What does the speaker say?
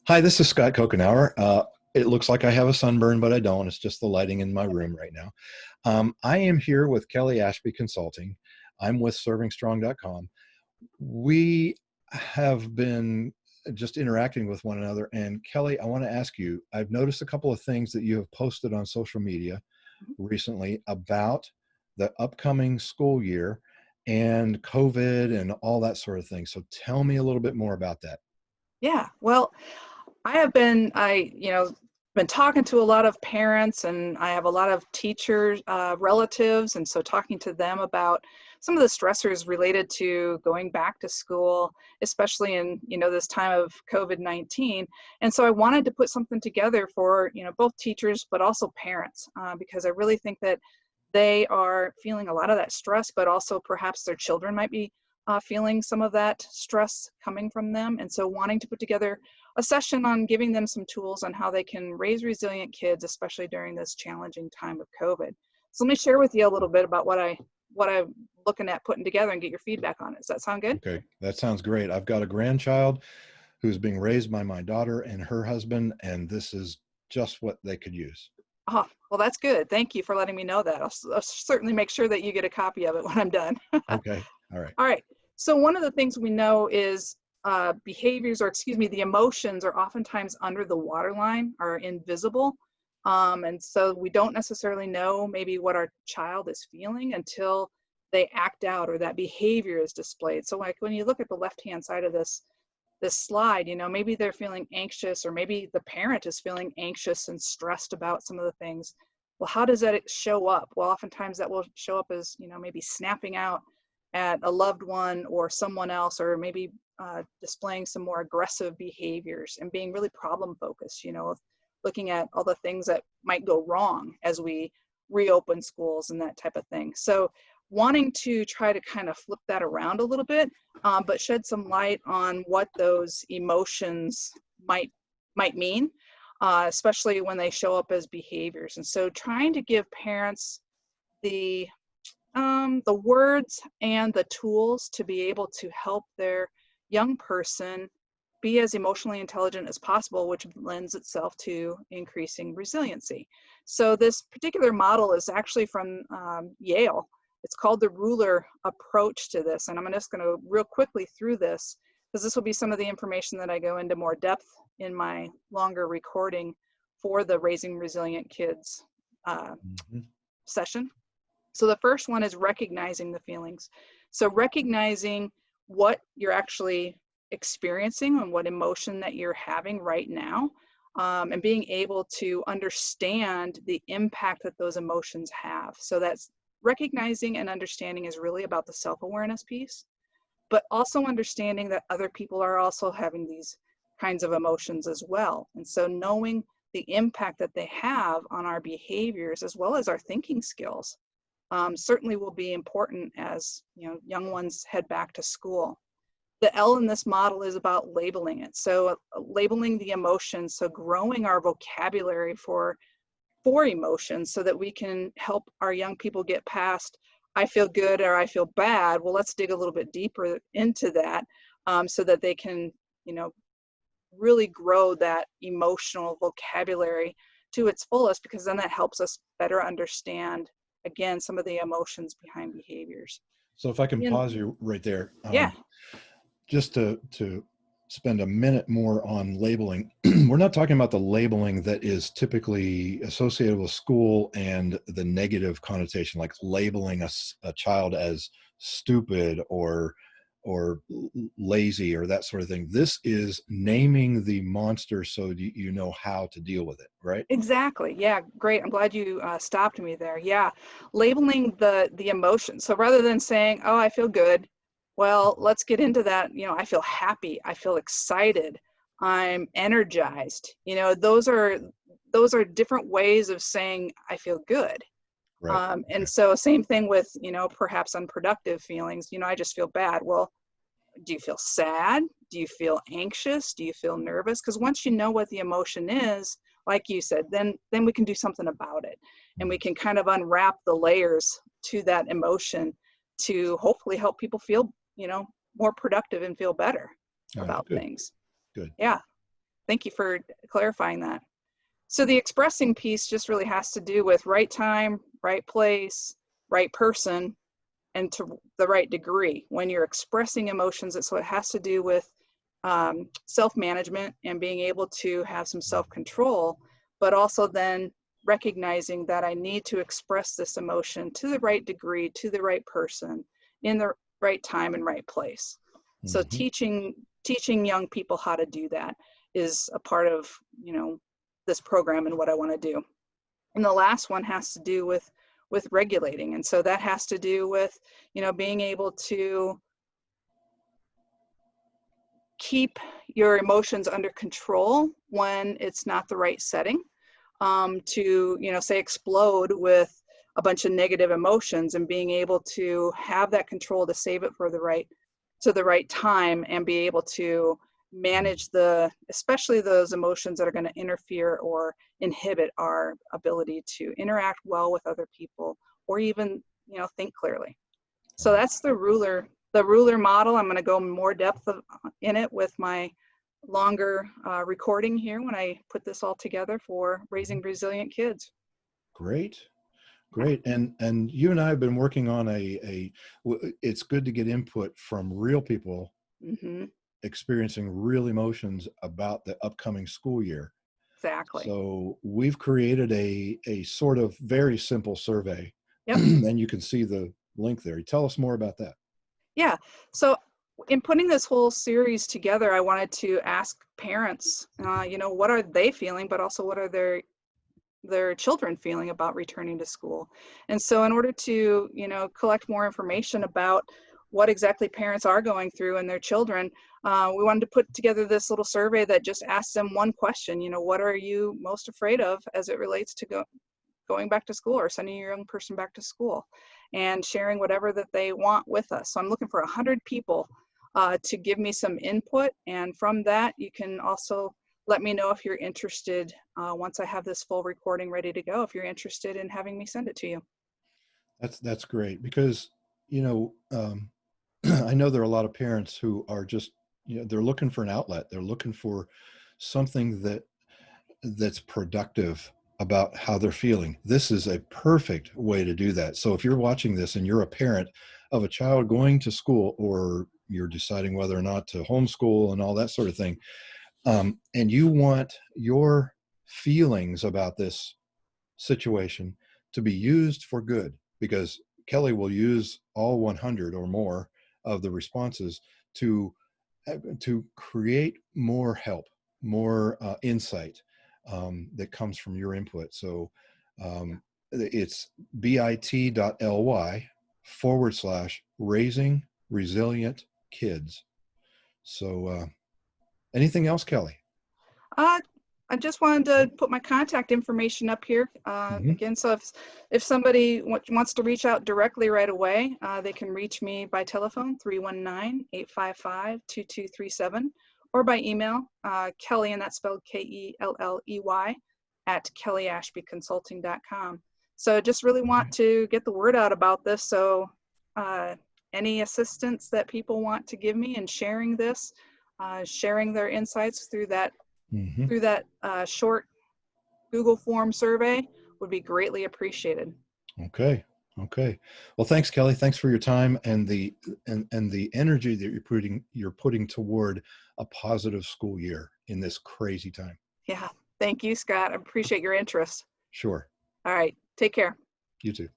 Hi, this is Scott Kokenauer. It looks like I have a sunburn, but I don't. It's just the lighting in my room right now. I am here with Kelly Ashby Consulting. I'm with servingstrong.com. We have been just interacting with one another. And Kelly, I want to ask you, I've noticed a couple of things that you have posted on social media recently about the upcoming school year and COVID and all that sort of thing. So tell me a little bit more about that. Yeah, well, been talking to a lot of parents, and I have a lot of teachers, relatives, and so talking to them about some of the stressors related to going back to school, especially in, this time of COVID-19. And so I wanted to put something together for, both teachers, but also parents, because I really think that they are feeling a lot of that stress, but also perhaps their children might be feeling some of that stress coming from them. And so wanting to put together a session on giving them some tools on how they can raise resilient kids, especially during this challenging time of COVID. So let me share with you a little bit about what I'm looking at putting together and get your feedback on it. Does that sound good? Okay, that sounds great. I've got a grandchild who's being raised by my daughter and her husband, and this is just what they could use. Oh, well, that's good. Thank you for letting me know that. I'll certainly make sure that you get a copy of it when I'm done. Okay, all right. All right. So one of the things we know is behaviors, or excuse me, the emotions are oftentimes under the waterline, are invisible. And so we don't necessarily know maybe what our child is feeling until they act out or that behavior is displayed. So like when you look at the left-hand side of this slide, maybe they're feeling anxious, or maybe the parent is feeling anxious and stressed about some of the things. Well, how does that show up? Well, oftentimes that will show up as, maybe snapping out at a loved one or someone else, or maybe displaying some more aggressive behaviors and being really problem focused, looking at all the things that might go wrong as we reopen schools and that type of thing. So wanting to try to kind of flip that around a little bit, but shed some light on what those emotions might mean, especially when they show up as behaviors. And so trying to give parents the words and the tools to be able to help their young person be as emotionally intelligent as possible, which lends itself to increasing resiliency. So this particular model is actually from Yale. It's called the ruler approach to this. And I'm just going to real quickly through this, because this will be some of the information that I go into more depth in my longer recording for the Raising Resilient Kids session. So the first one is recognizing the feelings. So recognizing what you're actually experiencing and what emotion that you're having right now, and being able to understand the impact that those emotions have. So that's recognizing and understanding is really about the self-awareness piece, but also understanding that other people are also having these kinds of emotions as well. And so knowing the impact that they have on our behaviors as well as our thinking skills certainly will be important as young ones head back to school. The L in this model is about labeling it. So labeling the emotions, so growing our vocabulary for emotions so that we can help our young people get past I feel good or I feel bad. Well, let's dig a little bit deeper into that, so that they can, really grow that emotional vocabulary to its fullest, because then that helps us better understand, again, some of the emotions behind behaviors. So if I can And pause you right there, yeah, just to spend a minute more on labeling. We're not talking about the labeling that is typically associated with school and the negative connotation, like labeling a child as stupid or lazy or that sort of thing. This is naming the monster so you know how to deal with it, right? exactly. Yeah, great. I'm glad you stopped me there. Yeah, labeling the emotion. So rather than saying, "Oh, I feel good," well, let's get into that. I feel happy. I feel excited. I'm energized. Those are different ways of saying I feel good. Right. And Okay. so same thing with perhaps unproductive feelings. I just feel bad. Well, do you feel sad? Do you feel anxious? Do you feel nervous? Because once you know what the emotion is, like you said, then we can do something about it. And we can kind of unwrap the layers to that emotion to hopefully help people feel, more productive and feel better All right. about Good. things. Good. Yeah. Thank you for clarifying that. So the expressing piece just really has to do with right time, right place, right person, and to the right degree. When you're expressing emotions, so it has to do with self-management and being able to have some self-control, but also then recognizing that I need to express this emotion to the right degree, to the right person, in the right time and right place. So Mm-hmm. teaching young people how to do that is a part of, this program and what I want to do. And the last one has to do with regulating. And so that has to do with, being able to keep your emotions under control when it's not the right setting, to, say, explode with a bunch of negative emotions, and being able to have that control to save it for the right time, and be able to manage especially those emotions that are going to interfere or inhibit our ability to interact well with other people, or even, think clearly. So Right. that's the ruler model. I'm going to go more depth in it with my longer recording here when I put this all together for raising resilient kids. Great. Yeah. Great. And you and I have been working on it's good to get input from real people Mm-hmm. experiencing real emotions about the upcoming school year. Exactly. So we've created a sort of very simple survey, Yep. and you can see the link there. Tell us more about that. Yeah. So in putting this whole series together, I wanted to ask parents, what are they feeling, but also what are their children feeling about returning to school. And so in order to, collect more information about what exactly parents are going through and their children, we wanted to put together this little survey that just asks them one question, what are you most afraid of as it relates to going back to school, or sending your young person back to school, and sharing whatever that they want with us. So I'm looking for 100 people to give me some input. And from that, you can also let me know if you're interested, once I have this full recording ready to go, if you're interested in having me send it to you. That's great because, you know, um, I know there are a lot of parents who are just, they're looking for an outlet. They're looking for something that's productive about how they're feeling. This is a perfect way to do that. So if you're watching this and you're a parent of a child going to school, or you're deciding whether or not to homeschool and all that sort of thing, and you want your feelings about this situation to be used for good, because Kelly will use all 100 or more of the responses to create more help, more insight that comes from your input. So it's bit.ly/raising resilient kids. So anything else, Kelly? Uh, I just wanted to put my contact information up here Mm-hmm. again. So if somebody wants to reach out directly right away, they can reach me by telephone 319-855-2237, or by email, Kelly, and that's spelled Kelley, at kellyashbyconsulting.com. So just really want to get the word out about this. So any assistance that people want to give me in sharing this, sharing their insights through that Mm-hmm. short Google form survey would be greatly appreciated. Okay. Okay. Well, thanks, Kelly. Thanks for your time and the energy that you're putting toward a positive school year in this crazy time. Yeah, thank you, Scott. I appreciate your interest. Sure. All right, take care. You too.